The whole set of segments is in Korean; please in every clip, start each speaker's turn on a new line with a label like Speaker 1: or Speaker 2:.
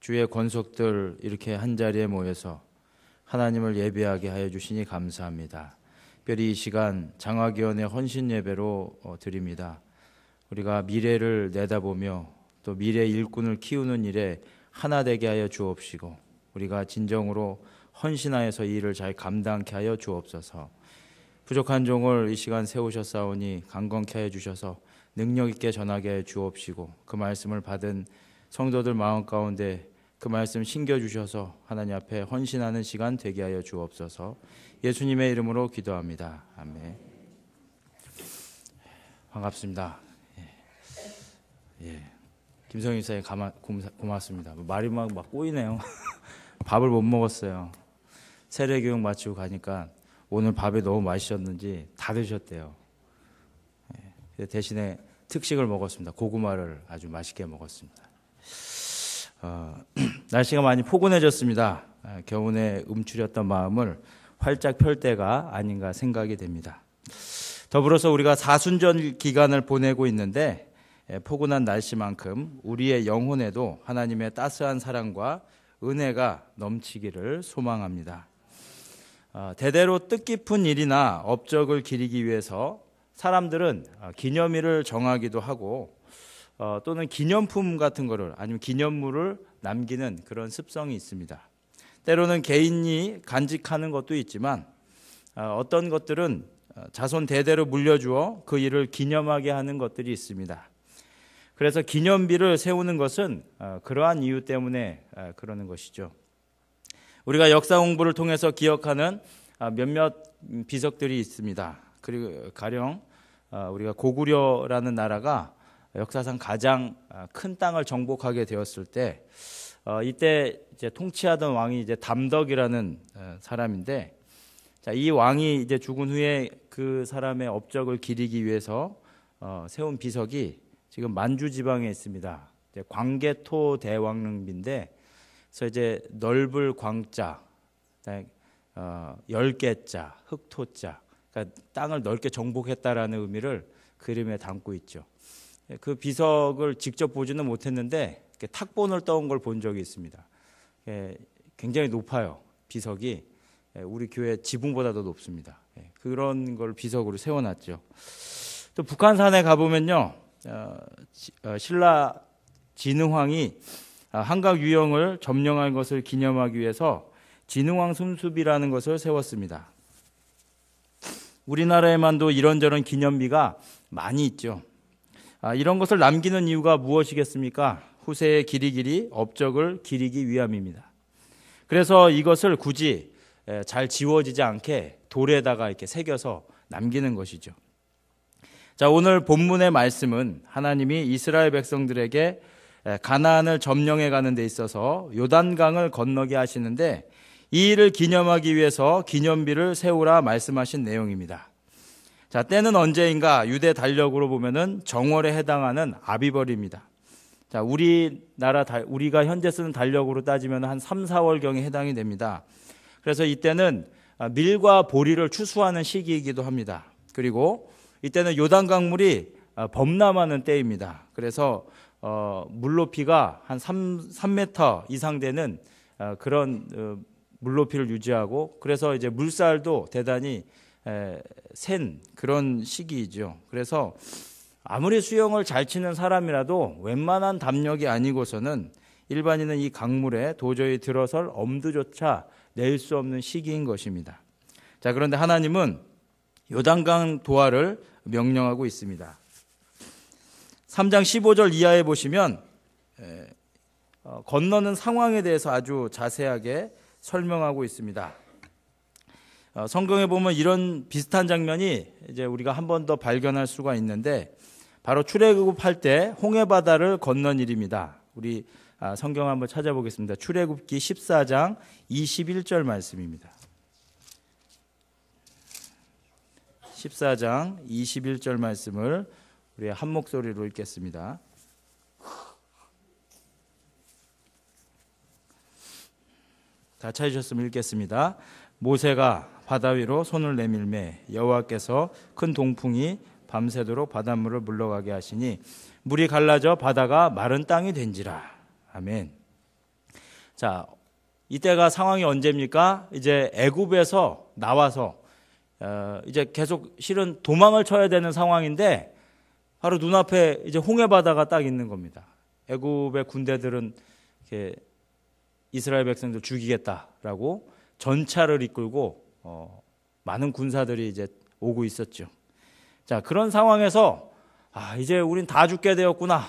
Speaker 1: 주의 권속들 이렇게 한자리에 모여서 하나님을 예배하게 하여 주시니 감사합니다. 특별히 이 시간 장화기원의 헌신 예배로 드립니다. 우리가 미래를 내다보며 또 미래 일꾼을 키우는 일에 하나 되게 하여 주옵시고 우리가 진정으로 헌신하여서 이 일을 잘 감당케 하여 주옵소서. 부족한 종을 이 시간 세우셨사오니 강건케 하여 주셔서 능력 있게 전하게 하여 주옵시고 그 말씀을 받은 성도들 마음 가운데 그 말씀 신겨주셔서 하나님 앞에 헌신하는 시간 되게 하여 주옵소서. 예수님의 이름으로 기도합니다. 아멘. 반갑습니다. 김성희 사님 고맙습니다. 말이 막 꼬이네요. 밥을 못 먹었어요. 세례교육 마치고 가니까 오늘 밥이 너무 맛있었는지 다 드셨대요. 대신에 특식을 먹었습니다. 고구마를 아주 맛있게 먹었습니다. 날씨가 많이 포근해졌습니다. 겨우내 움츠렸던 마음을 활짝 펼 때가 아닌가 생각이 됩니다. 더불어서 우리가 사순절 기간을 보내고 있는데 포근한 날씨만큼 우리의 영혼에도 하나님의 따스한 사랑과 은혜가 넘치기를 소망합니다. 대대로 뜻깊은 일이나 업적을 기리기 위해서 사람들은 기념일을 정하기도 하고 또는 기념품 같은 거를 아니면 기념물을 남기는 그런 습성이 있습니다. 때로는 개인이 간직하는 것도 있지만 어떤 것들은 자손 대대로 물려주어 그 일을 기념하게 하는 것들이 있습니다. 그래서 기념비를 세우는 것은 그러한 이유 때문에 그러는 것이죠. 우리가 역사 공부를 통해서 기억하는 몇몇 비석들이 있습니다. 그리고 가령 우리가 고구려라는 나라가 역사상 가장 큰 땅을 정복하게 되었을 때 이때 이제 통치하던 왕이 이제 담덕이라는 사람인데 이 왕이 이제 죽은 후에 그 사람의 업적을 기리기 위해서 세운 비석이 지금 만주 지방에 있습니다. 이제 광개토 대왕릉비인데 그래서 이제 넓을 광자, 열개자, 흑토자, 그러니까 땅을 넓게 정복했다라는 의미를 그림에 담고 있죠. 그 비석을 직접 보지는 못했는데 탁본을 떠온 걸 본 적이 있습니다. 굉장히 높아요. 비석이 우리 교회 지붕보다도 높습니다. 그런 걸 비석으로 세워놨죠. 또 북한산에 가보면요, 신라 진흥왕이 한강 유영을 점령한 것을 기념하기 위해서 진흥왕 숭수비라는 것을 세웠습니다. 우리나라에만도 이런저런 기념비가 많이 있죠. 이런 것을 남기는 이유가 무엇이겠습니까? 후세의 길이길이 업적을 기리기 위함입니다. 그래서 이것을 굳이 잘 지워지지 않게 돌에다가 이렇게 새겨서 남기는 것이죠. 자, 오늘 본문의 말씀은 하나님이 이스라엘 백성들에게 가나안을 점령해 가는 데 있어서 요단강을 건너게 하시는데 이 일을 기념하기 위해서 기념비를 세우라 말씀하신 내용입니다. 자, 때는 언제인가? 유대 달력으로 보면은 정월에 해당하는 아비벌입니다. 자, 우리가 현재 쓰는 달력으로 따지면 한 3, 4월경에 해당이 됩니다. 그래서 이때는 밀과 보리를 추수하는 시기이기도 합니다. 그리고 이때는 요단강물이 범람하는 때입니다. 그래서 물높이가 한 3m 이상 되는 그런 물높이를 유지하고 그래서 이제 물살도 대단히 센 그런 시기이죠. 그래서 아무리 수영을 잘 치는 사람이라도 웬만한 담력이 아니고서는 일반인은 이 강물에 도저히 들어설 엄두조차 낼 수 없는 시기인 것입니다. 자, 그런데 하나님은 요단강 도하를 명령하고 있습니다. 3장 15절 이하에 보시면 건너는 상황에 대해서 아주 자세하게 설명하고 있습니다. 성경에 보면 이런 비슷한 장면이 이제 우리가 한 번 더 발견할 수가 있는데 바로 출애굽할 때 홍해바다를 건넌 일입니다. 우리 성경 한번 찾아보겠습니다. 출애굽기 14장 21절 말씀입니다. 14장 21절 말씀을 우리 한 목소리로 읽겠습니다. 다 찾으셨으면 읽겠습니다. 모세가 바다 위로 손을 내밀매 여호와께서 큰 동풍이 밤새도록 바닷물을 물러가게 하시니 물이 갈라져 바다가 마른 땅이 된지라. 아멘. 자, 이때가 상황이 언제입니까? 이제 애굽에서 나와서 이제 계속 실은 도망을 쳐야 되는 상황인데 바로 눈앞에 이제 홍해 바다가 딱 있는 겁니다. 애굽의 군대들은 이렇게 이스라엘 백성들 죽이겠다라고 전차를 이끌고 많은 군사들이 이제 오고 있었죠. 자, 그런 상황에서 이제 우린 다 죽게 되었구나.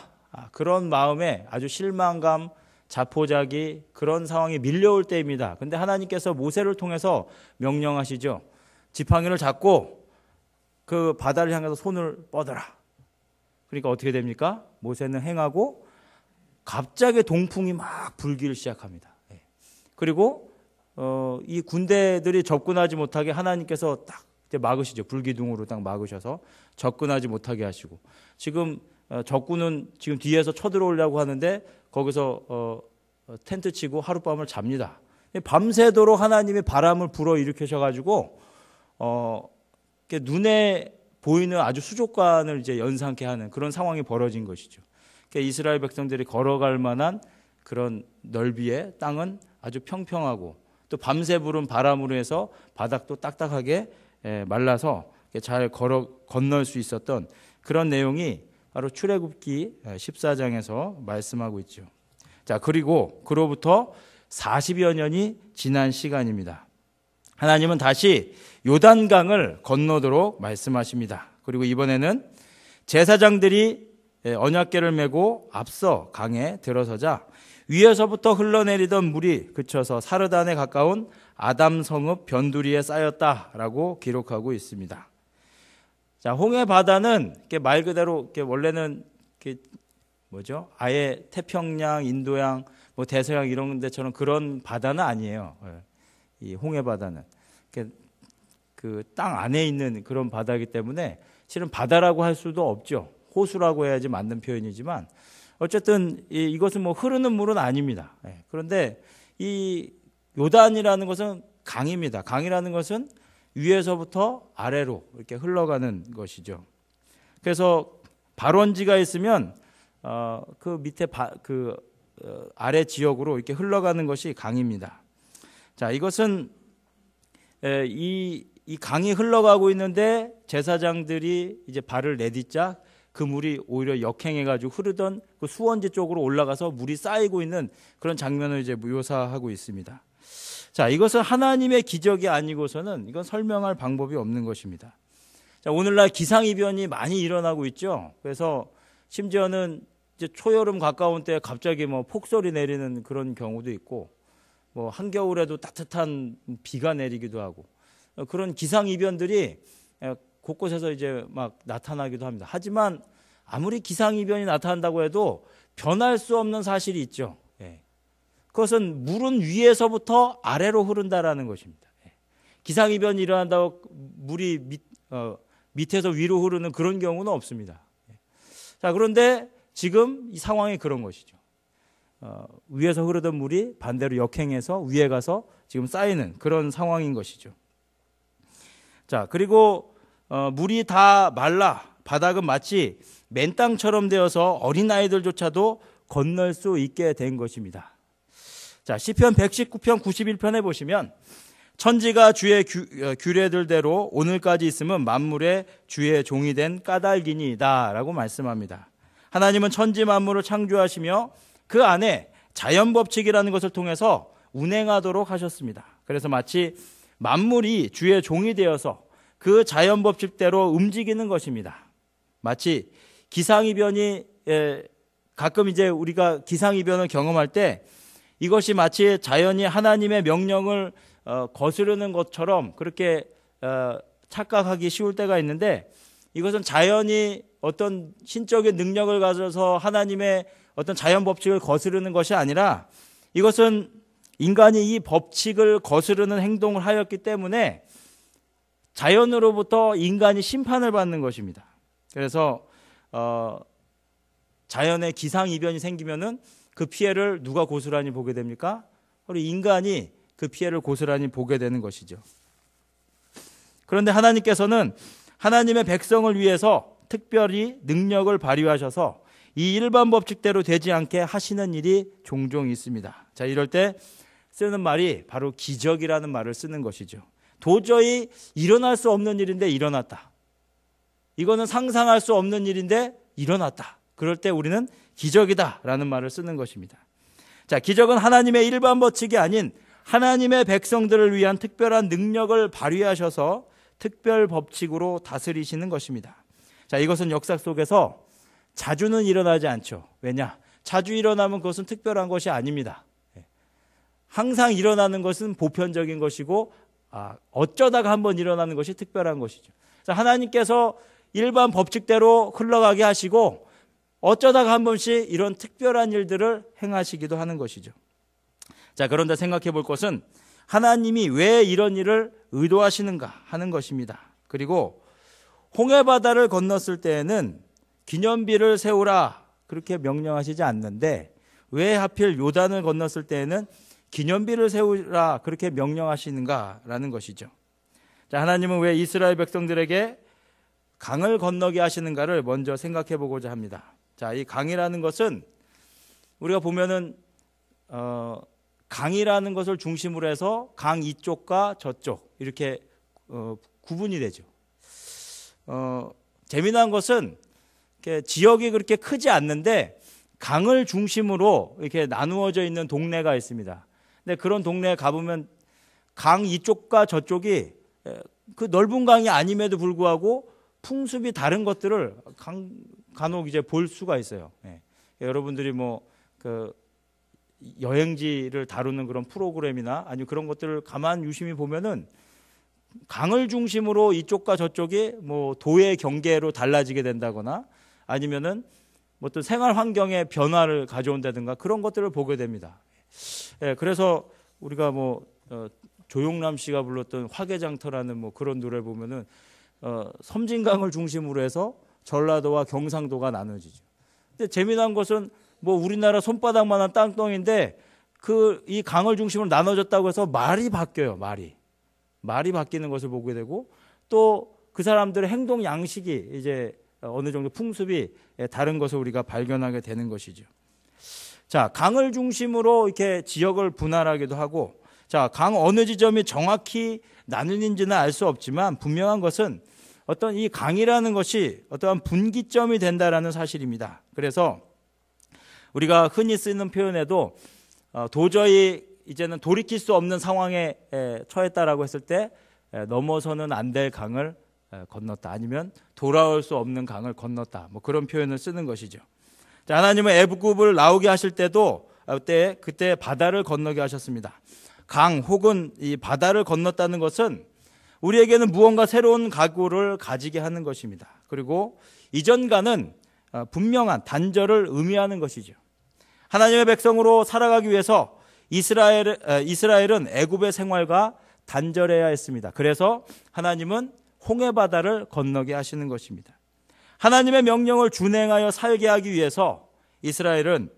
Speaker 1: 그런 마음에 아주 실망감, 자포자기 그런 상황이 밀려올 때입니다. 근데 하나님께서 모세를 통해서 명령하시죠. 지팡이를 잡고 그 바다를 향해서 손을 뻗어라. 그러니까 어떻게 됩니까? 모세는 행하고 갑자기 동풍이 막 불기를 시작합니다. 그리고 이 군대들이 접근하지 못하게 하나님께서 딱 이제 막으시죠. 불기둥으로 딱 막으셔서 접근하지 못하게 하시고, 지금 적군은 지금 뒤에서 쳐들어오려고 하는데 거기서 텐트 치고 하룻밤을 잡니다. 밤새도록 하나님이 바람을 불어 일으키셔가지고 눈에 보이는 아주 수족관을 이제 연상케 하는 그런 상황이 벌어진 것이죠. 그러니까 이스라엘 백성들이 걸어갈 만한 그런 넓이의 땅은 아주 평평하고, 또 밤새 부른 바람으로 해서 바닥도 딱딱하게 말라서 잘 건널 수 있었던 그런 내용이 바로 출애굽기 14장에서 말씀하고 있죠. 자, 그리고 그로부터 40여 년이 지난 시간입니다. 하나님은 다시 요단강을 건너도록 말씀하십니다. 그리고 이번에는 제사장들이 언약궤를 메고 앞서 강에 들어서자 위에서부터 흘러내리던 물이 그쳐서 사르단에 가까운 아담 성읍 변두리에 쌓였다라고 기록하고 있습니다. 자, 홍해 바다는 말 그대로 원래는 아예 태평양, 인도양, 대서양 이런 데처럼 그런 바다는 아니에요. 이 홍해 바다는 그 땅 안에 있는 그런 바다이기 때문에 실은 바다라고 할 수도 없죠. 호수라고 해야지 맞는 표현이지만 어쨌든 이것은 흐르는 물은 아닙니다. 그런데 이 요단이라는 것은 강입니다. 강이라는 것은 위에서부터 아래로 이렇게 흘러가는 것이죠. 그래서 발원지가 있으면 그 밑에 아래 지역으로 이렇게 흘러가는 것이 강입니다. 자, 이것은 이 강이 흘러가고 있는데 제사장들이 이제 발을 내딛자 그 물이 오히려 역행해가지고 흐르던 그 수원지 쪽으로 올라가서 물이 쌓이고 있는 그런 장면을 이제 묘사하고 있습니다. 자, 이것은 하나님의 기적이 아니고서는 이건 설명할 방법이 없는 것입니다. 자, 오늘날 기상이변이 많이 일어나고 있죠. 그래서 심지어는 이제 초여름 가까운 때 갑자기 폭설이 내리는 그런 경우도 있고, 한겨울에도 따뜻한 비가 내리기도 하고, 그런 기상이변들이 곳곳에서 이제 막 나타나기도 합니다. 하지만 아무리 기상이변이 나타난다고 해도 변할 수 없는 사실이 있죠. 그것은 물은 위에서부터 아래로 흐른다라는 것입니다. 기상이변이 일어난다고 물이 밑에서 위로 흐르는 그런 경우는 없습니다. 자, 그런데 지금 이 상황이 그런 것이죠. 위에서 흐르던 물이 반대로 역행해서 위에 가서 지금 쌓이는 그런 상황인 것이죠. 자, 그리고 물이 다 말라 바닥은 마치 맨 땅처럼 되어서 어린아이들조차도 건널 수 있게 된 것입니다. 자, 시편 119편 91편에 보시면 천지가 주의 규례들대로 오늘까지 있으면 만물의 주의 종이 된 까닭이니이다 라고 말씀합니다. 하나님은 천지 만물을 창조하시며 그 안에 자연법칙이라는 것을 통해서 운행하도록 하셨습니다. 그래서 마치 만물이 주의 종이 되어서 그 자연법칙대로 움직이는 것입니다. 마치 기상이변이 가끔 이제 우리가 기상이변을 경험할 때 이것이 마치 자연이 하나님의 명령을 거스르는 것처럼 그렇게 착각하기 쉬울 때가 있는데, 이것은 자연이 어떤 신적인 능력을 가져서 하나님의 어떤 자연 법칙을 거스르는 것이 아니라 이것은 인간이 이 법칙을 거스르는 행동을 하였기 때문에 자연으로부터 인간이 심판을 받는 것입니다. 그래서 자연의 기상이변이 생기면은 그 피해를 누가 고스란히 보게 됩니까? 바로 인간이 그 피해를 고스란히 보게 되는 것이죠. 그런데 하나님께서는 하나님의 백성을 위해서 특별히 능력을 발휘하셔서 이 일반 법칙대로 되지 않게 하시는 일이 종종 있습니다. 자, 이럴 때 쓰는 말이 바로 기적이라는 말을 쓰는 것이죠. 도저히 일어날 수 없는 일인데 일어났다. 이거는 상상할 수 없는 일인데 일어났다. 그럴 때 우리는 기적이다라는 말을 쓰는 것입니다. 자, 기적은 하나님의 일반 법칙이 아닌 하나님의 백성들을 위한 특별한 능력을 발휘하셔서 특별 법칙으로 다스리시는 것입니다. 자, 이것은 역사 속에서 자주는 일어나지 않죠. 왜냐? 자주 일어나면 그것은 특별한 것이 아닙니다. 항상 일어나는 것은 보편적인 것이고 어쩌다가 한번 일어나는 것이 특별한 것이죠. 자, 하나님께서 일반 법칙대로 흘러가게 하시고 어쩌다가 한 번씩 이런 특별한 일들을 행하시기도 하는 것이죠. 자, 그런데 생각해 볼 것은 하나님이 왜 이런 일을 의도하시는가 하는 것입니다. 그리고 홍해바다를 건넜을 때에는 기념비를 세우라 그렇게 명령하시지 않는데 왜 하필 요단을 건넜을 때에는 기념비를 세우라 그렇게 명령하시는가라는 것이죠. 자, 하나님은 왜 이스라엘 백성들에게 강을 건너게 하시는가를 먼저 생각해 보고자 합니다. 자, 이 강이라는 것은 우리가 보면은 강이라는 것을 중심으로 해서 강 이쪽과 저쪽 이렇게 구분이 되죠. 재미난 것은 이렇게 지역이 그렇게 크지 않는데 강을 중심으로 이렇게 나누어져 있는 동네가 있습니다. 근데 그런 동네에 가보면 강 이쪽과 저쪽이 그 넓은 강이 아님에도 불구하고 풍습이 다른 것들을 간혹 이제 볼 수가 있어요. 예. 여러분들이 그 여행지를 다루는 그런 프로그램이나 아니면 그런 것들을 가만 유심히 보면은 강을 중심으로 이쪽과 저쪽이 도의 경계로 달라지게 된다거나 아니면은 어떤 생활 환경의 변화를 가져온다든가 그런 것들을 보게 됩니다. 예, 그래서 우리가 조용남 씨가 불렀던 화개장터라는 그런 노래 보면은 섬진강을 중심으로 해서 전라도와 경상도가 나눠지죠. 근데 재미난 것은 우리나라 손바닥만한 땅덩인데 이 강을 중심으로 나눠졌다고 해서 말이 바뀌어요. 말이 바뀌는 것을 보게 되고 또 그 사람들의 행동 양식이 이제 어느 정도 풍습이 다른 것을 우리가 발견하게 되는 것이죠. 자, 강을 중심으로 이렇게 지역을 분할하기도 하고, 자, 강 어느 지점이 정확히 나누는지는 알 수 없지만 분명한 것은 어떤 이 강이라는 것이 어떠한 분기점이 된다라는 사실입니다. 그래서 우리가 흔히 쓰는 표현에도 도저히 이제는 돌이킬 수 없는 상황에 처했다라고 했을 때 넘어서는 안 될 강을 건넜다. 아니면 돌아올 수 없는 강을 건넜다. 그런 표현을 쓰는 것이죠. 자, 하나님은 애굽을 나오게 하실 때도 그때 바다를 건너게 하셨습니다. 강 혹은 이 바다를 건넜다는 것은 우리에게는 무언가 새로운 각오를 가지게 하는 것입니다. 그리고 이전과는 분명한 단절을 의미하는 것이죠. 하나님의 백성으로 살아가기 위해서 이스라엘은 애굽의 생활과 단절해야 했습니다. 그래서 하나님은 홍해바다를 건너게 하시는 것입니다. 하나님의 명령을 준행하여 살게 하기 위해서 이스라엘은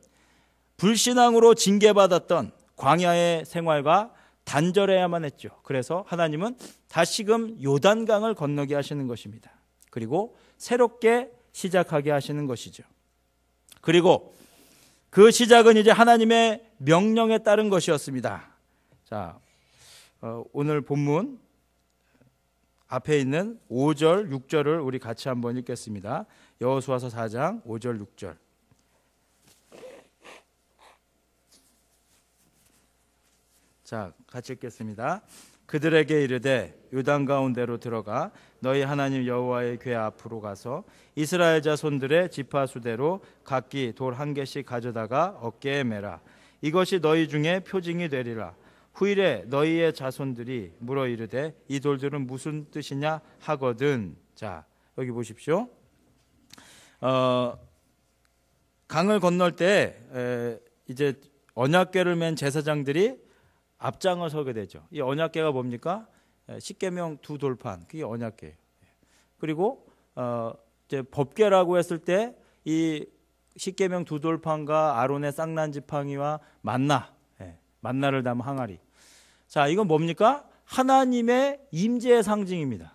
Speaker 1: 불신앙으로 징계받았던 광야의 생활과 단절해야만 했죠. 그래서 하나님은 다시금 요단강을 건너게 하시는 것입니다. 그리고 새롭게 시작하게 하시는 것이죠. 그리고 그 시작은 이제 하나님의 명령에 따른 것이었습니다. 자, 오늘 본문 앞에 있는 5절, 6절을 우리 같이 한번 읽겠습니다. 여호수아서 4장 5절, 6절. 자, 같이 읽겠습니다. 그들에게 이르되 요단 가운데로 들어가 너희 하나님 여호와의 궤 앞으로 가서 이스라엘 자손들의 지파수대로 각기 돌 한 개씩 가져다가 어깨에 매라. 이것이 너희 중에 표징이 되리라. 후일에 너희의 자손들이 물어 이르되 이 돌들은 무슨 뜻이냐 하거든. 자, 여기 보십시오. 강을 건널 때 이제 언약궤를 맨 제사장들이 앞장을 서게 되죠. 이 언약궤가 뭡니까? 십계명 두 돌판, 그게 언약궤예요. 그리고 이제 법궤라고 했을 때 이 십계명 두 돌판과 아론의 쌍난 지팡이와 만나를 담은 항아리. 자, 이건 뭡니까? 하나님의 임재의 상징입니다.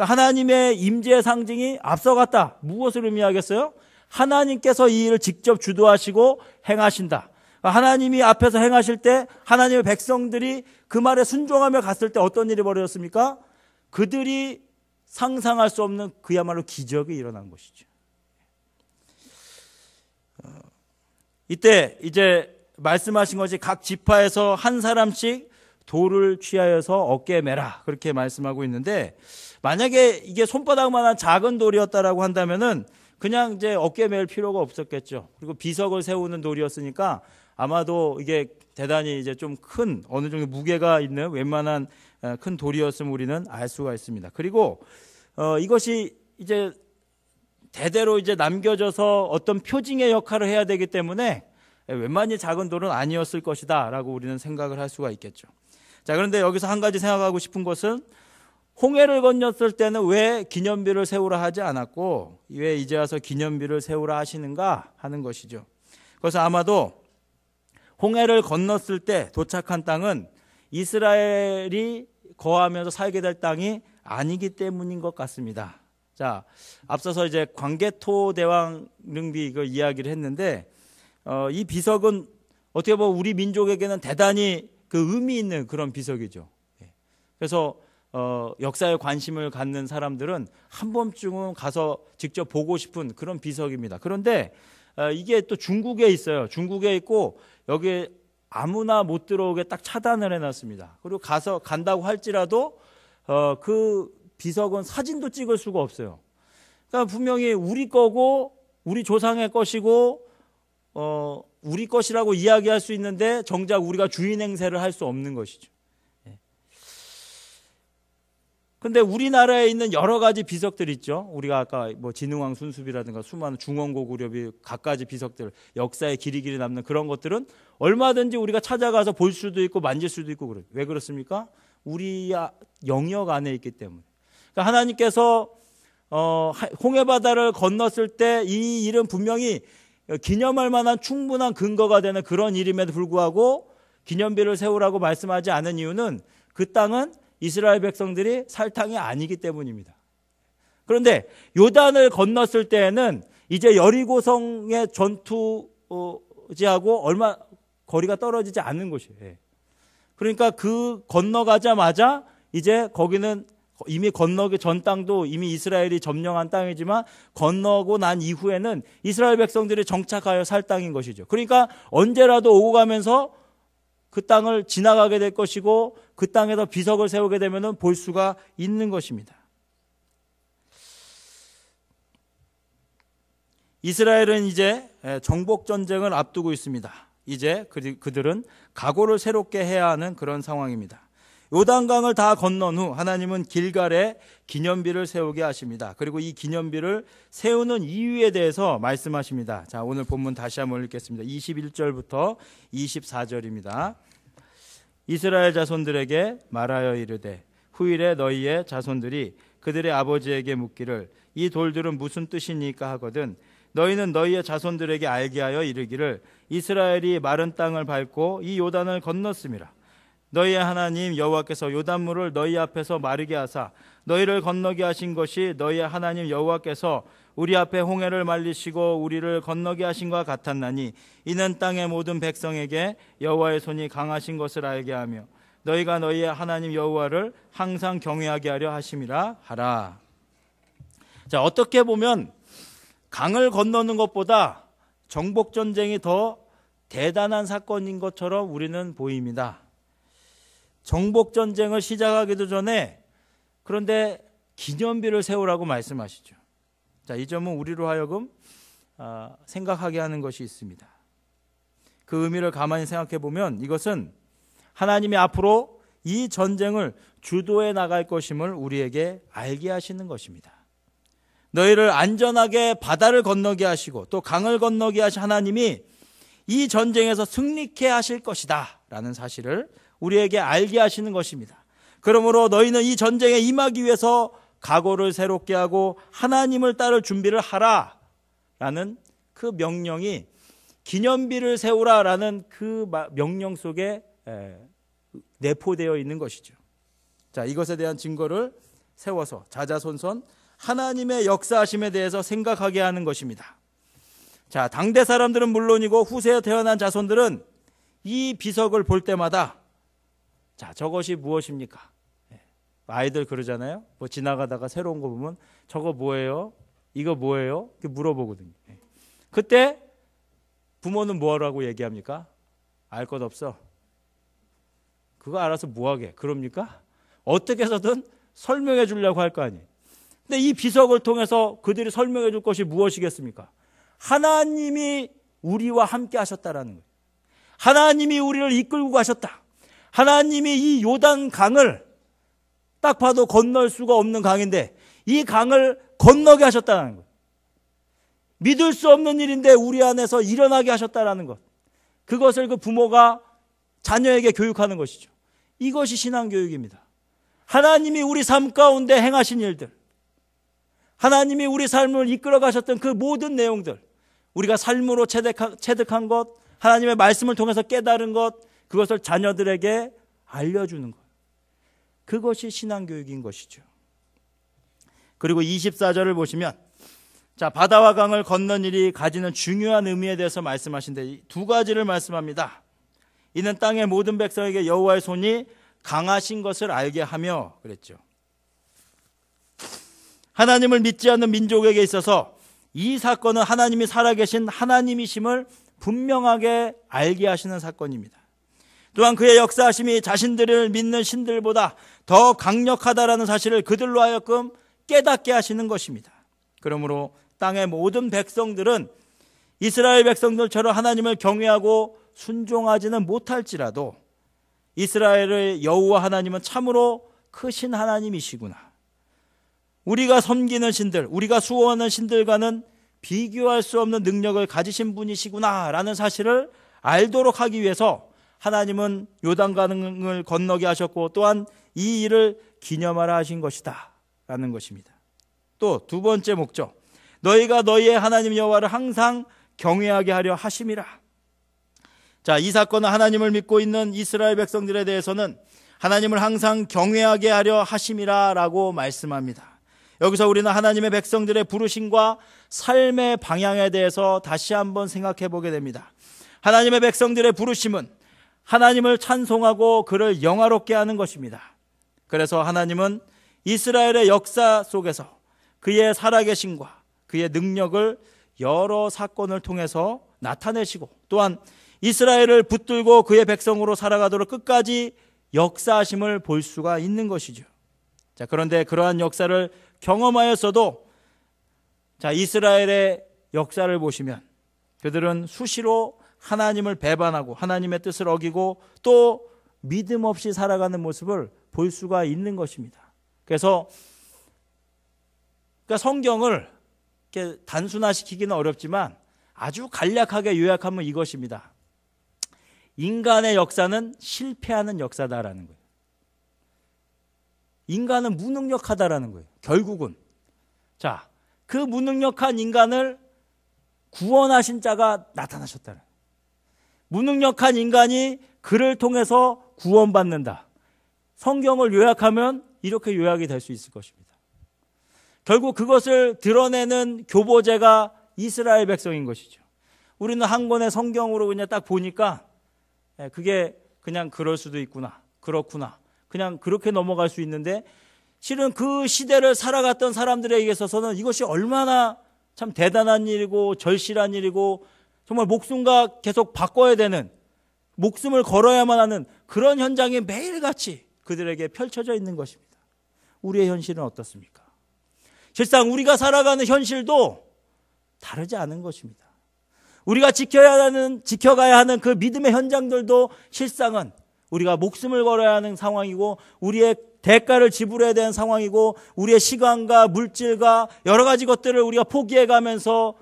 Speaker 1: 하나님의 임재의 상징이 앞서갔다. 무엇을 의미하겠어요? 하나님께서 이 일을 직접 주도하시고 행하신다. 하나님이 앞에서 행하실 때 하나님의 백성들이 그 말에 순종하며 갔을 때 어떤 일이 벌어졌습니까? 그들이 상상할 수 없는 그야말로 기적이 일어난 것이죠. 이때 이제 말씀하신 것이 각 지파에서 한 사람씩 돌을 취하여서 어깨에 매라, 그렇게 말씀하고 있는데, 만약에 이게 손바닥만한 작은 돌이었다라고 한다면은 그냥 이제 어깨에 맬 필요가 없었겠죠. 그리고 비석을 세우는 돌이었으니까 아마도 이게 대단히 이제 좀 큰, 어느 정도 무게가 있는 웬만한 큰 돌이었음을 우리는 알 수가 있습니다. 그리고 이것이 이제 대대로 이제 남겨져서 어떤 표징의 역할을 해야 되기 때문에 웬만히 작은 돌은 아니었을 것이다 라고 우리는 생각을 할 수가 있겠죠. 자, 그런데 여기서 한 가지 생각하고 싶은 것은, 홍해를 건넜을 때는 왜 기념비를 세우라 하지 않았고 왜 이제 와서 기념비를 세우라 하시는가 하는 것이죠. 그래서 아마도 홍해를 건넜을 때 도착한 땅은 이스라엘이 거하면서 살게 될 땅이 아니기 때문인 것 같습니다. 자, 앞서서 이제 광개토 대왕릉비 이거 이야기를 했는데, 이 비석은 어떻게 보면 우리 민족에게는 대단히 그 의미 있는 그런 비석이죠. 그래서 역사에 관심을 갖는 사람들은 한 번쯤은 가서 직접 보고 싶은 그런 비석입니다. 그런데 이게 또 중국에 있어요. 중국에 있고 여기에 아무나 못 들어오게 딱 차단을 해놨습니다. 그리고 간다고 할지라도 그 비석은 사진도 찍을 수가 없어요. 그러니까 분명히 우리 거고 우리 조상의 것이고 우리 것이라고 이야기할 수 있는데 정작 우리가 주인 행세를 할 수 없는 것이죠. 근데 우리나라에 있는 여러 가지 비석들 있죠. 우리가 아까 뭐 진흥왕 순수비라든가 수많은 중원고구려비 갖가지 비석들, 역사에 길이 남는 그런 것들은 얼마든지 우리가 찾아가서 볼 수도 있고 만질 수도 있고 그래요. 왜 그렇습니까? 우리 영역 안에 있기 때문에. 그러니까 하나님께서 홍해바다를 건넜을 때 이 일은 분명히 기념할 만한 충분한 근거가 되는 그런 일임에도 불구하고 기념비를 세우라고 말씀하지 않은 이유는 그 땅은 이스라엘 백성들이 살 땅이 아니기 때문입니다. 그런데 요단을 건넜을 때에는 이제 여리고성의 전투지하고 얼마 거리가 떨어지지 않는 곳이에요. 그러니까 그 건너가자마자 이제 거기는 이미 건너기 전 땅도 이미 이스라엘이 점령한 땅이지만 건너고 난 이후에는 이스라엘 백성들이 정착하여 살 땅인 것이죠. 그러니까 언제라도 오고 가면서 그 땅을 지나가게 될 것이고 그 땅에서 비석을 세우게 되면 볼 수가 있는 것입니다. 이스라엘은 이제 정복전쟁을 앞두고 있습니다. 이제 그들은 각오를 새롭게 해야 하는 그런 상황입니다. 요단강을 다 건넌 후 하나님은 길갈에 기념비를 세우게 하십니다. 그리고 이 기념비를 세우는 이유에 대해서 말씀하십니다. 자, 오늘 본문 다시 한번 읽겠습니다. 21절부터 24절입니다. 이스라엘 자손들에게 말하여 이르되 후일에 너희의 자손들이 그들의 아버지에게 묻기를 이 돌들은 무슨 뜻이니까 하거든 너희는 너희의 자손들에게 알게 하여 이르기를 이스라엘이 마른 땅을 밟고 이 요단을 건넜음이라. 너희의 하나님 여호와께서 요단물을 너희 앞에서 마르게 하사 너희를 건너게 하신 것이 너희의 하나님 여호와께서 우리 앞에 홍해를 말리시고 우리를 건너게 하신 것과 같았나니 이는 땅의 모든 백성에게 여호와의 손이 강하신 것을 알게 하며 너희가 너희의 하나님 여호와를 항상 경외하게 하려 하심이라 하라. 자, 어떻게 보면 강을 건너는 것보다 정복전쟁이 더 대단한 사건인 것처럼 우리는 보입니다. 정복전쟁을 시작하기도 전에 그런데 기념비를 세우라고 말씀하시죠. 자, 이 점은 우리로 하여금 생각하게 하는 것이 있습니다. 그 의미를 가만히 생각해 보면 이것은 하나님이 앞으로 이 전쟁을 주도해 나갈 것임을 우리에게 알게 하시는 것입니다. 너희를 안전하게 바다를 건너게 하시고 또 강을 건너게 하신 하나님이 이 전쟁에서 승리케 하실 것이다 라는 사실을 우리에게 알게 하시는 것입니다. 그러므로 너희는 이 전쟁에 임하기 위해서 각오를 새롭게 하고 하나님을 따를 준비를 하라 라는 그 명령이 기념비를 세우라 라는 그 명령 속에 내포되어 있는 것이죠. 자, 이것에 대한 증거를 세워서 자자손손 하나님의 역사하심에 대해서 생각하게 하는 것입니다. 자, 당대 사람들은 물론이고 후세에 태어난 자손들은 이 비석을 볼 때마다 자, 저것이 무엇입니까? 아이들 그러잖아요. 뭐 지나가다가 새로운 거 보면 저거 뭐예요? 이거 뭐예요? 이렇게 물어보거든요. 그때 부모는 뭐라고 얘기합니까? 알 것 없어. 그거 알아서 뭐하게? 그럽니까? 어떻게 해서든 설명해 주려고 할 거 아니에요. 근데 이 비석을 통해서 그들이 설명해 줄 것이 무엇이겠습니까? 하나님이 우리와 함께 하셨다라는 거예요. 하나님이 우리를 이끌고 가셨다. 하나님이 이 요단 강을 딱 봐도 건널 수가 없는 강인데 이 강을 건너게 하셨다는 거예요. 믿을 수 없는 일인데 우리 안에서 일어나게 하셨다라는 것. 그것을 그 부모가 자녀에게 교육하는 것이죠. 이것이 신앙교육입니다. 하나님이 우리 삶 가운데 행하신 일들, 하나님이 우리 삶을 이끌어 가셨던 그 모든 내용들, 우리가 삶으로 체득한 것, 하나님의 말씀을 통해서 깨달은 것, 그것을 자녀들에게 알려주는 것. 그것이 신앙교육인 것이죠. 그리고 24절을 보시면 자, 바다와 강을 건넌 일이 가지는 중요한 의미에 대해서 말씀하신데 두 가지를 말씀합니다. 이는 땅의 모든 백성에게 여호와의 손이 강하신 것을 알게 하며 그랬죠. 하나님을 믿지 않는 민족에게 있어서 이 사건은 하나님이 살아계신 하나님이심을 분명하게 알게 하시는 사건입니다. 또한 그의 역사하심이 자신들을 믿는 신들보다 더 강력하다라는 사실을 그들로 하여금 깨닫게 하시는 것입니다. 그러므로 땅의 모든 백성들은 이스라엘 백성들처럼 하나님을 경외하고 순종하지는 못할지라도 이스라엘의 여호와 하나님은 참으로 크신 하나님이시구나. 우리가 섬기는 신들, 우리가 수호하는 신들과는 비교할 수 없는 능력을 가지신 분이시구나 라는 사실을 알도록 하기 위해서 하나님은 요단강을 건너게 하셨고 또한 이 일을 기념하라 하신 것이다 라는 것입니다. 또 두 번째 목적, 너희가 너희의 하나님 여호와를 항상 경외하게 하려 하심이라. 자, 이 사건은 하나님을 믿고 있는 이스라엘 백성들에 대해서는 하나님을 항상 경외하게 하려 하심이라 라고 말씀합니다. 여기서 우리는 하나님의 백성들의 부르심과 삶의 방향에 대해서 다시 한번 생각해 보게 됩니다. 하나님의 백성들의 부르심은 하나님을 찬송하고 그를 영화롭게 하는 것입니다. 그래서 하나님은 이스라엘의 역사 속에서 그의 살아계심과 그의 능력을 여러 사건을 통해서 나타내시고 또한 이스라엘을 붙들고 그의 백성으로 살아가도록 끝까지 역사하심을 볼 수가 있는 것이죠. 자, 그런데 그러한 역사를 경험하였어도 자, 이스라엘의 역사를 보시면 그들은 수시로 하나님을 배반하고 하나님의 뜻을 어기고 또 믿음 없이 살아가는 모습을 볼 수가 있는 것입니다. 그래서 성경을 이렇게 단순화시키기는 어렵지만 아주 간략하게 요약하면 이것입니다. 인간의 역사는 실패하는 역사다라는 거예요. 인간은 무능력하다라는 거예요. 결국은. 자, 그 무능력한 인간을 구원하신 자가 나타나셨다는 거예요. 무능력한 인간이 그를 통해서 구원받는다. 성경을 요약하면 이렇게 요약이 될 수 있을 것입니다. 결국 그것을 드러내는 교보제가 이스라엘 백성인 것이죠. 우리는 한 권의 성경으로 그냥 딱 보니까 그게 그냥 그럴 수도 있구나, 그렇구나, 그냥 그렇게 넘어갈 수 있는데 실은 그 시대를 살아갔던 사람들에게 있어서는 이것이 얼마나 참 대단한 일이고 절실한 일이고 정말 목숨과 계속 바꿔야 되는, 목숨을 걸어야만 하는 그런 현장이 매일같이 그들에게 펼쳐져 있는 것입니다. 우리의 현실은 어떻습니까? 실상 우리가 살아가는 현실도 다르지 않은 것입니다. 우리가 지켜가야 하는 그 믿음의 현장들도 실상은 우리가 목숨을 걸어야 하는 상황이고 우리의 대가를 지불해야 되는 상황이고 우리의 시간과 물질과 여러 가지 것들을 우리가 포기해가면서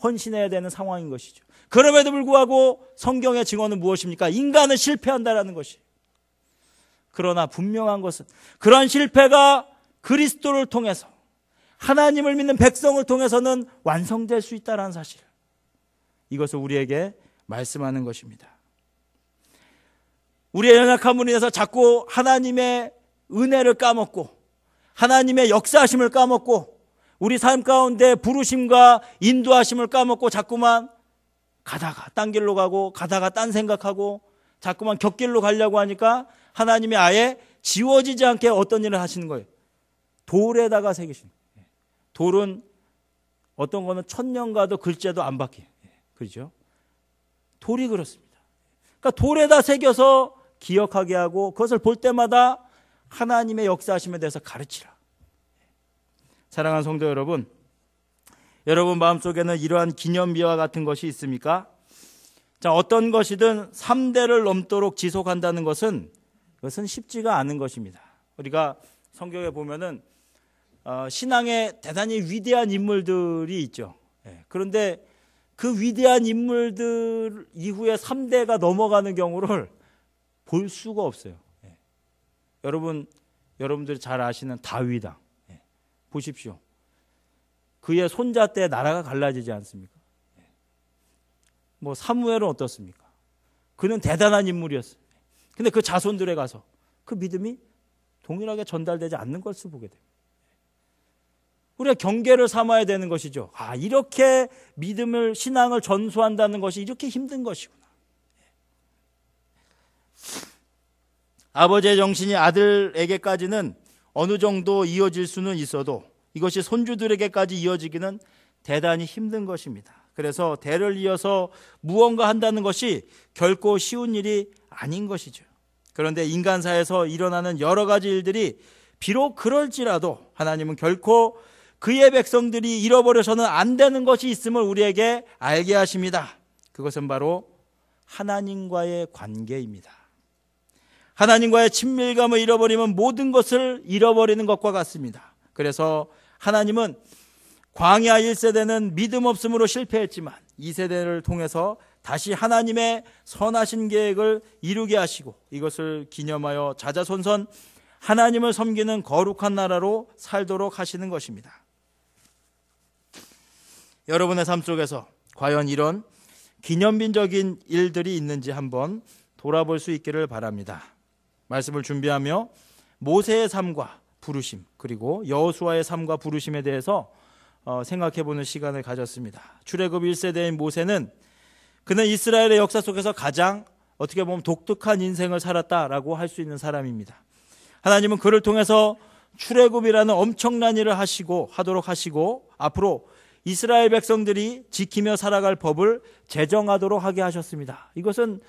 Speaker 1: 헌신해야 되는 상황인 것이죠. 그럼에도 불구하고 성경의 증언은 무엇입니까? 인간은 실패한다라는 것이에요. 그러나 분명한 것은 그런 실패가 그리스도를 통해서 하나님을 믿는 백성을 통해서는 완성될 수 있다는 사실, 이것을 우리에게 말씀하는 것입니다. 우리의 연약함으로 인해서 자꾸 하나님의 은혜를 까먹고 하나님의 역사하심을 까먹고 우리 삶 가운데 부르심과 인도하심을 까먹고 자꾸만 가다가 딴 길로 가고 가다가 딴 생각하고 자꾸만 곁길로 가려고 하니까 하나님이 아예 지워지지 않게 어떤 일을 하시는 거예요. 돌에다가 새기시는 거예요. 돌은 어떤 거는 1000년 가도 글자도 안 바뀌어요. 그렇죠? 돌이 그렇습니다. 그러니까 돌에다 새겨서 기억하게 하고 그것을 볼 때마다 하나님의 역사하심에 대해서 가르치라. 사랑하는 성도 여러분, 여러분 마음속에는 이러한 기념비와 같은 것이 있습니까? 자, 어떤 것이든 3대를 넘도록 지속한다는 것은 그것은 쉽지가 않은 것입니다. 우리가 성경에 보면은 신앙에 대단히 위대한 인물들이 있죠. 그런데 그 위대한 인물들 이후에 3대가 넘어가는 경우를 볼 수가 없어요. 여러분들이 잘 아시는 다윗왕 보십시오. 그의 손자 때 나라가 갈라지지 않습니까? 뭐 사무엘은 어떻습니까? 그는 대단한 인물이었어요. 근데 그 자손들에 가서 그 믿음이 동일하게 전달되지 않는 것을 보게 돼요. 우리가 경계를 삼아야 되는 것이죠. 이렇게 믿음을, 신앙을 전수한다는 것이 이렇게 힘든 것이구나. 아버지의 정신이 아들에게까지는 어느 정도 이어질 수는 있어도 이것이 손주들에게까지 이어지기는 대단히 힘든 것입니다. 그래서 대를 이어서 무언가 한다는 것이 결코 쉬운 일이 아닌 것이죠. 그런데 인간사에서 일어나는 여러 가지 일들이 비록 그럴지라도 하나님은 결코 그의 백성들이 잃어버려서는 안 되는 것이 있음을 우리에게 알게 하십니다. 그것은 바로 하나님과의 관계입니다. 하나님과의 친밀감을 잃어버리면 모든 것을 잃어버리는 것과 같습니다. 그래서 하나님은 광야 1세대는 믿음 없음으로 실패했지만 2세대를 통해서 다시 하나님의 선하신 계획을 이루게 하시고 이것을 기념하여 자자손손 하나님을 섬기는 거룩한 나라로 살도록 하시는 것입니다. 여러분의 삶 속에서 과연 이런 기념비적인 일들이 있는지 한번 돌아볼 수 있기를 바랍니다. 말씀을 준비하며 모세의 삶과 부르심 그리고 여호수아의 삶과 부르심에 대해서 생각해보는 시간을 가졌습니다. 출애굽 1세대인 모세는 그는 이스라엘의 역사 속에서 가장 어떻게 보면 독특한 인생을 살았다라고 할 수 있는 사람입니다. 하나님은 그를 통해서 출애굽이라는 엄청난 일을 하도록 하시고 앞으로 이스라엘 백성들이 지키며 살아갈 법을 제정하도록 하게 하셨습니다. 이것은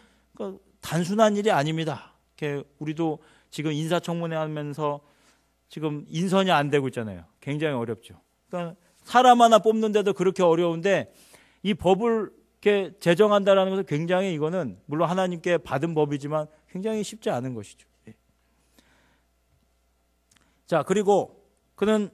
Speaker 1: 단순한 일이 아닙니다. 우리도 지금 인사청문회 하면서 지금 인선이 안 되고 있잖아요. 굉장히 어렵죠. 그러니까 사람 하나 뽑는데도 그렇게 어려운데 이 법을 이렇게 제정한다는 것은 굉장히 이거는 물론 하나님께 받은 법이지만 굉장히 쉽지 않은 것이죠. 자, 그리고 그는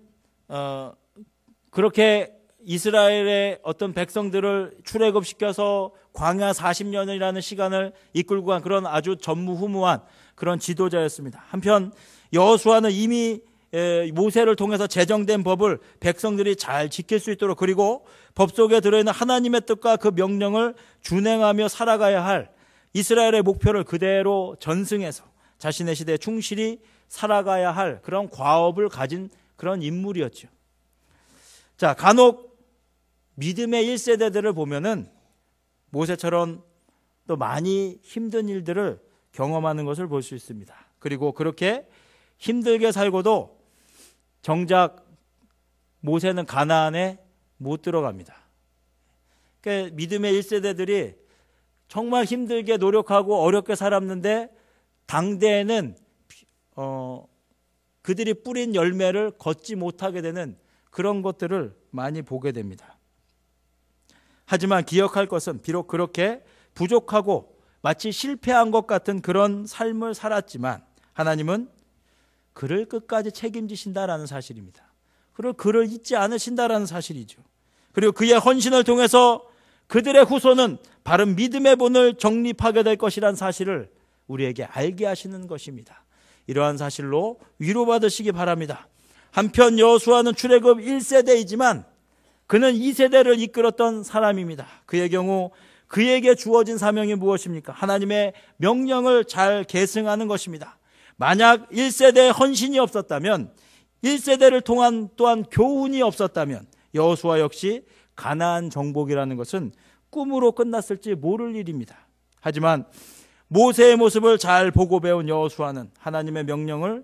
Speaker 1: 그렇게 이스라엘의 어떤 백성들을 출애굽시켜서 광야 40년이라는 시간을 이끌고 간 그런 아주 전무후무한 그런 지도자였습니다. 한편 여호수아는 이미 모세를 통해서 제정된 법을 백성들이 잘 지킬 수 있도록 그리고 법 속에 들어있는 하나님의 뜻과 그 명령을 준행하며 살아가야 할 이스라엘의 목표를 그대로 전승해서 자신의 시대에 충실히 살아가야 할 그런 과업을 가진 그런 인물이었죠. 자, 간혹 믿음의 1세대들을 보면은 모세처럼 또 많이 힘든 일들을 경험하는 것을 볼 수 있습니다. 그리고 그렇게 힘들게 살고도 정작 모세는 가나안에 못 들어갑니다. 그러니까 믿음의 1세대들이 정말 힘들게 노력하고 어렵게 살았는데 당대에는 그들이 뿌린 열매를 걷지 못하게 되는 그런 것들을 많이 보게 됩니다. 하지만 기억할 것은 비록 그렇게 부족하고 마치 실패한 것 같은 그런 삶을 살았지만 하나님은 그를 끝까지 책임지신다라는 사실입니다. 그리고 그를 잊지 않으신다라는 사실이죠. 그리고 그의 헌신을 통해서 그들의 후손은 바른 믿음의 본을 정립하게 될 것이라는 사실을 우리에게 알게 하시는 것입니다. 이러한 사실로 위로받으시기 바랍니다. 한편 여호수아는 출애굽 1세대이지만 그는 2세대를 이끌었던 사람입니다. 그의 경우 그에게 주어진 사명이 무엇입니까? 하나님의 명령을 잘 계승하는 것입니다. 만약 1세대의 헌신이 없었다면 1세대를 통한 또한 교훈이 없었다면 여호수아 역시 가나안 정복이라는 것은 꿈으로 끝났을지 모를 일입니다. 하지만 모세의 모습을 잘 보고 배운 여호수아는 하나님의 명령을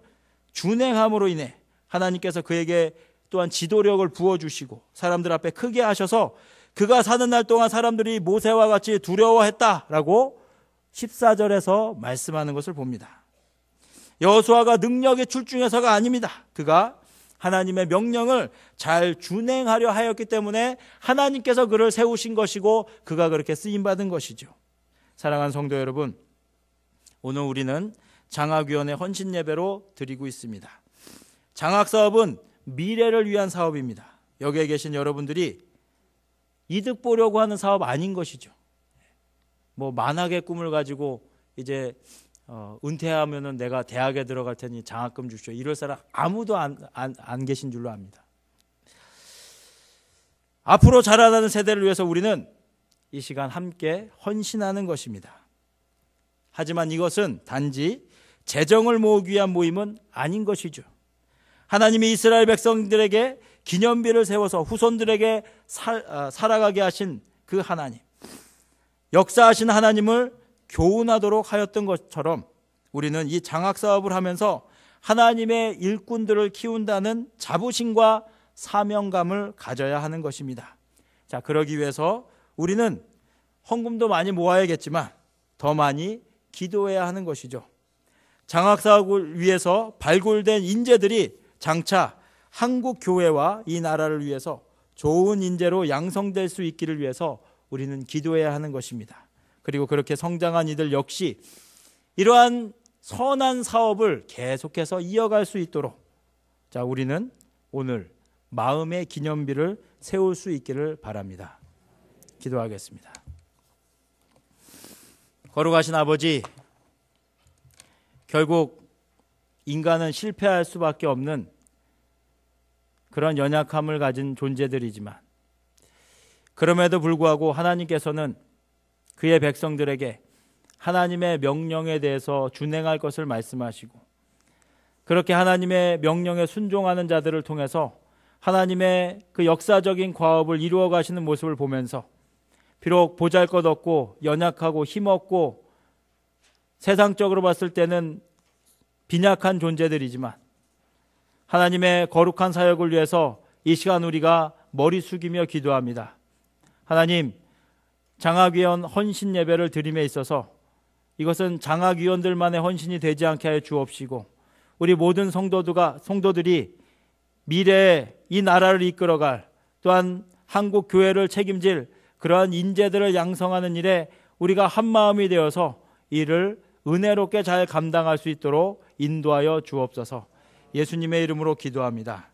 Speaker 1: 준행함으로 인해 하나님께서 그에게 또한 지도력을 부어주시고 사람들 앞에 크게 하셔서 그가 사는 날 동안 사람들이 모세와 같이 두려워했다라고 14절에서 말씀하는 것을 봅니다. 여호수아가 능력에 출중해서가 아닙니다. 그가 하나님의 명령을 잘 준행하려 하였기 때문에 하나님께서 그를 세우신 것이고 그가 그렇게 쓰임받은 것이죠. 사랑하는 성도 여러분, 오늘 우리는 장학위원회 헌신 예배로 드리고 있습니다. 장학사업은 미래를 위한 사업입니다. 여기에 계신 여러분들이 이득 보려고 하는 사업 아닌 것이죠. 뭐 만학의 꿈을 가지고 이제 은퇴하면은 내가 대학에 들어갈 테니 장학금 주시오, 이럴 사람 아무도 안 계신 줄로 압니다. 앞으로 자라나는 세대를 위해서 우리는 이 시간 함께 헌신하는 것입니다. 하지만 이것은 단지 재정을 모으기 위한 모임은 아닌 것이죠. 하나님이 이스라엘 백성들에게 기념비를 세워서 후손들에게 살아가게 하신 그 하나님, 역사하신 하나님을 교훈하도록 하였던 것처럼 우리는 이 장학사업을 하면서 하나님의 일꾼들을 키운다는 자부심과 사명감을 가져야 하는 것입니다. 자, 그러기 위해서 우리는 헌금도 많이 모아야겠지만 더 많이 기도해야 하는 것이죠. 장학사업을 위해서 발굴된 인재들이 장차 한국 교회와 이 나라를 위해서 좋은 인재로 양성될 수 있기를 위해서 우리는 기도해야 하는 것입니다. 그리고 그렇게 성장한 이들 역시 이러한 선한 사업을 계속해서 이어갈 수 있도록, 자, 우리는 오늘 마음의 기념비를 세울 수 있기를 바랍니다. 기도하겠습니다. 거룩하신 아버지, 결국 인간은 실패할 수밖에 없는 그런 연약함을 가진 존재들이지만 그럼에도 불구하고 하나님께서는 그의 백성들에게 하나님의 명령에 대해서 준행할 것을 말씀하시고, 그렇게 하나님의 명령에 순종하는 자들을 통해서 하나님의 그 역사적인 과업을 이루어 가시는 모습을 보면서 비록 보잘것없고 연약하고 힘없고 세상적으로 봤을 때는 빈약한 존재들이지만 하나님의 거룩한 사역을 위해서 이 시간 우리가 머리 숙이며 기도합니다. 하나님, 장학위원 헌신 예배를 드림에 있어서 이것은 장학위원들만의 헌신이 되지 않게 하여 주옵시고, 우리 모든 성도들이 미래에 이 나라를 이끌어갈, 또한 한국 교회를 책임질 그러한 인재들을 양성하는 일에 우리가 한 마음이 되어서 이를 은혜롭게 잘 감당할 수 있도록 인도하여 주옵소서. 예수님의 이름으로 기도합니다.